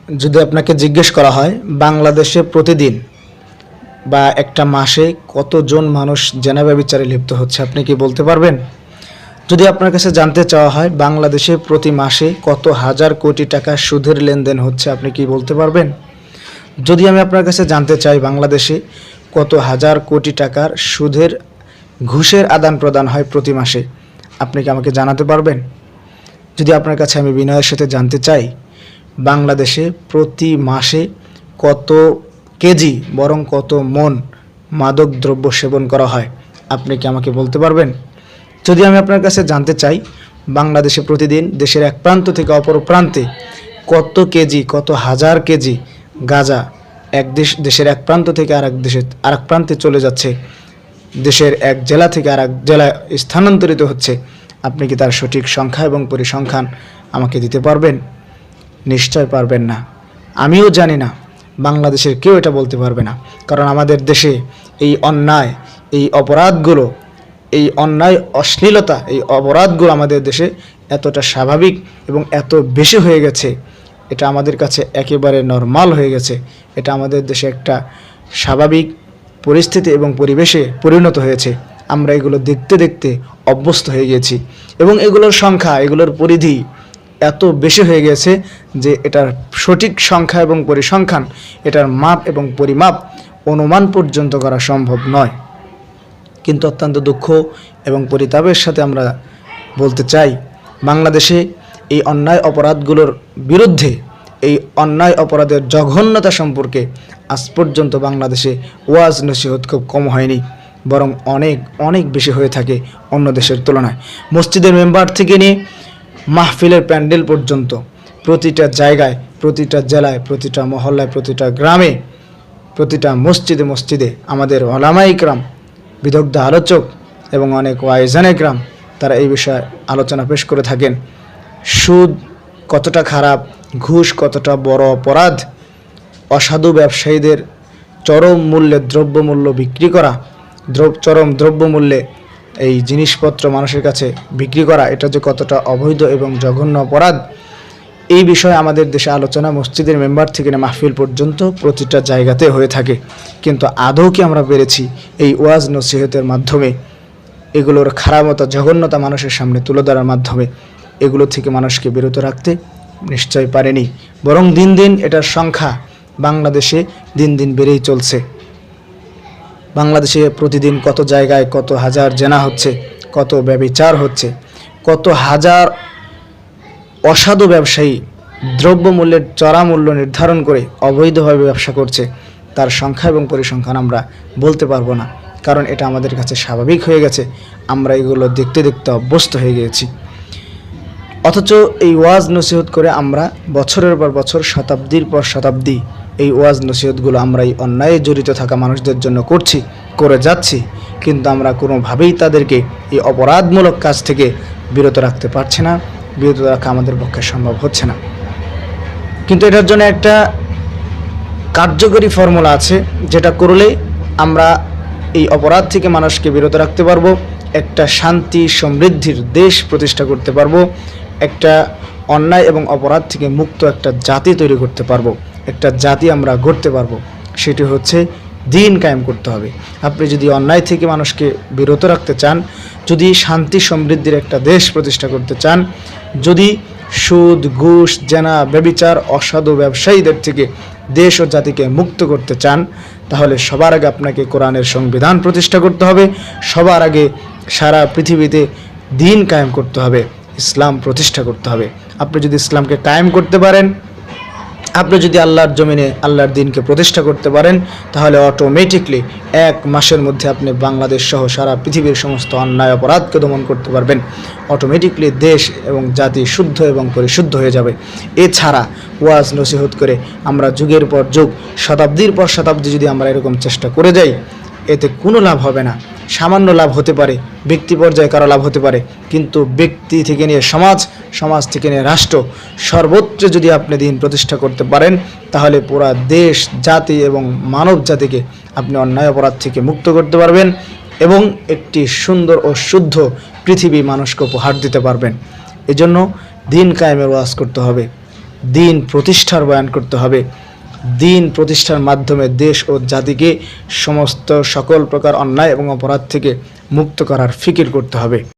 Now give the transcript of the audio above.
যদি আপনাকে জিজ্ঞেস করা হয় বাংলাদেশে প্রতিদিন বা একটা মাসে কতজন মানুষ জেনা ব্যভিচারে লিপ্ত হচ্ছে, আপনি কি বলতে পারবেন? যদি আপনার কাছে জানতে চাওয়া হয় বাংলাদেশে প্রতি মাসে কত হাজার কোটি টাকা সুদের লেনদেন হচ্ছে, আপনি কি বলতে পারবেন? যদি আমি আপনার কাছে জানতে চাই বাংলাদেশে কত হাজার কোটি টাকার সুদের ঘুষের আদান প্রদান হয় প্রতি মাসে, আপনি কি আমাকে জানাতে পারবেন? যদি আপনার কাছে আমি বিনয়ের সাথে জানতে চাই বাংলাদেশে প্রতি মাসে কত কেজি বরং কত মন মাদক দ্রব্য সেবন করা হয়, আপনি কি আমাকে বলতে পারবেন? যদি আমি আপনার কাছে জানতে চাই বাংলাদেশে প্রতিদিন দেশের এক প্রান্ত থেকে অপর প্রান্তে কত কেজি কত হাজার কেজি গাঁজা দেশের এক প্রান্ত থেকে আরেক প্রান্তে চলে যাচ্ছে, দেশের এক জেলা থেকে আরেক জেলায় স্থানান্তরিত হচ্ছে, আপনি কি তার সঠিক সংখ্যা এবং পরিসংখ্যান আমাকে দিতে পারবেন? নিশ্চয় পারবেন না। আমিও জানি না, বাংলাদেশের কেউ এটা বলতে পারবে না। কারণ আমাদের দেশে এই অন্যায়, এই অপরাধগুলো, এই অন্যায় অশ্লীলতা, এই অপরাধগুলো আমাদের দেশে এতটা স্বাভাবিক এবং এত বেশি হয়ে গেছে, এটা আমাদের কাছে একেবারে নরমাল হয়ে গেছে। এটা আমাদের দেশে একটা স্বাভাবিক পরিস্থিতি এবং পরিবেশে পরিণত হয়েছে। আমরা এগুলো দেখতে দেখতে অভ্যস্ত হয়ে গেছি এবং এগুলোর সংখ্যা, এগুলোর পরিধি এত বেশি হয়ে গেছে যে এটার সঠিক সংখ্যা এবং পরিসংখ্যান, এটার মাপ এবং পরিমাপ অনুমান পর্যন্ত করা সম্ভব নয়। কিন্তু অত্যন্ত দুঃখ এবং পরিতাপের সাথে আমরা বলতে চাই বাংলাদেশে এই অন্যায় অপরাধগুলোর বিরুদ্ধে, এই অন্যায় অপরাধের জঘন্যতা সম্পর্কে আজ পর্যন্ত বাংলাদেশে ওয়াজ নসিহত খুব কম হয়নি, বরং অনেক অনেক বেশি হয়ে থাকে অন্য দেশের তুলনায়। মসজিদের মেম্বার থেকে নিয়ে মাহফিলের প্যান্ডেল পর্যন্ত প্রতিটা জায়গায়, প্রতিটা জেলায়, প্রতিটা মহল্লায়, প্রতিটা গ্রামে, প্রতিটা মসজিদে মসজিদে আমাদের ওলামা ইকরাম, বিদগ্ধ আলোচক এবং অনেক ওয়াইজান ইকরাম তারা এই বিষয়ে আলোচনা পেশ করে থাকেন। সুদ কতটা খারাপ, ঘুষ কতটা বড় অপরাধ, অসাধু ব্যবসায়ীদের চরম মূল্যে দ্রব্যমূল্য বিক্রি করা, চরম দ্রব্যমূল্যে এই জিনিসপত্র মানুষের কাছে বিক্রি করা, এটা যে কতটা অবৈধ এবং জঘন্য অপরাধ, এই বিষয়ে আমাদের দেশে আলোচনা মসজিদের মেম্বার থেকে না মাহফিল পর্যন্ত প্রতিটা জায়গাতে হয়ে থাকে। কিন্তু আদৌ কি আমরা পেরেছি এই ওয়াজ নসিহতের মাধ্যমে এগুলোর খারাপতা, জঘন্যতা মানুষের সামনে তুলে ধরার মাধ্যমে এগুলো থেকে মানুষকে বিরত রাখতে? নিশ্চয় পারেনি। বরং দিন দিন এটার সংখ্যা বাংলাদেশে দিন দিন বেড়েই চলছে। বাংলাদেশে প্রতিদিন কত জায়গায় কত হাজার জেনা হচ্ছে, কত ব্যভিচার হচ্ছে, কত হাজার অসাধু ব্যবসায়ী দ্রব্যমূল্যের চড়া মূল্য নির্ধারণ করে অবৈধভাবে ব্যবসা করছে, তার সংখ্যা এবং পরিসংখ্যান আমরা বলতে পারবো না। কারণ এটা আমাদের কাছে স্বাভাবিক হয়ে গেছে, আমরা এগুলো দেখতে দেখতে অভ্যস্ত হয়ে গিয়েছি। অথচ এই ওয়াজ নসিহত করে আমরা বছরের পর বছর, শতাব্দীর পর শতাব্দী এই ওয়াজ নসিহতগুলো আমরা এই অন্যায়ে জড়িত থাকা মানুষদের জন্য করে যাচ্ছি, কিন্তু আমরা কোনোভাবেই তাদেরকে এই অপরাধমূলক কাজ থেকে বিরত রাখতে পারছি না, বিরত রাখা আমাদের পক্ষে সম্ভব হচ্ছে না। কিন্তু এটার জন্য একটা কার্যকরী ফর্মুলা আছে, যেটা করলে আমরা এই অপরাধ থেকে মানুষকে বিরত রাখতে পারবো, একটা শান্তি সমৃদ্ধির দেশ প্রতিষ্ঠা করতে পারবো, একটা অন্যায় এবং অপরাধ থেকে মুক্ত একটা জাতি তৈরি করতে পারবো, একটা জাতি আমরা গড়তে পারবো। সেটি হচ্ছে দিন কায়েম করতে হবে। আপনি যদি অন্যায় থেকে মানুষকে বিরত রাখতে চান, যদি শান্তি সমৃদ্ধির একটা দেশ প্রতিষ্ঠা করতে চান, যদি সুদ, ঘুষ, জেনা, ব্যভিচার, অসাধু ব্যবসায়ীদের থেকে দেশ ও জাতিকে মুক্ত করতে চান, তাহলে সবার আগে আপনাকে কোরআনের সংবিধান প্রতিষ্ঠা করতে হবে, সবার আগে সারা পৃথিবীতে দিন কায়েম করতে হবে, ইসলাম প্রতিষ্ঠা করতে হবে। আপনি যদি ইসলামকে কায়েম করতে পারেন, আপনি যদি আল্লাহর জমিনে আল্লাহর দিনকে প্রতিষ্ঠা করতে পারেন, তাহলে অটোমেটিকলি 1 মাসের মধ্যে আপনি বাংলাদেশ সহ সারা পৃথিবীর সমস্ত অন্যায় অপরাধকে দমন করতে পারবেন। অটোমেটিকলি দেশ এবং জাতি শুদ্ধ এবং পরিশুদ্ধ হয়ে যাবে। এছাড়া ওয়াজ নসিহত করে আমরা যুগের পর যুগ, শতাব্দীর পর শতাব্দী যদি আমরা এরকম চেষ্টা করে যাই, এতে কোনো লাভ হবে না। সামান্য লাভ হতে পারে, ব্যক্তি পর্যায়ে কারো লাভ হতে পারে, কিন্তু ব্যক্তি থেকে নিয়ে সমাজ, সমাজ থেকে নিয়ে রাষ্ট্র, সর্বোচ্চ যদি আপনি দিন প্রতিষ্ঠা করতে পারেন, তাহলে পুরা দেশ, জাতি এবং মানব জাতিকে আপনি অন্যায় অপরাধ থেকে মুক্ত করতে পারবেন এবং একটি সুন্দর ও শুদ্ধ পৃথিবী মানুষকে উপহার দিতে পারবেন। এজন্য দিন কায়েমের ওয়াজ করতে হবে। দিন প্রতিষ্ঠার বয়ান করতে হবে। দিন প্রতিষ্ঠার মাধ্যমে দেশ ও জাতিকে সকল প্রকার অন্যায় এবং অপরাধ থেকে মুক্ত করার ফিকির করতে হবে।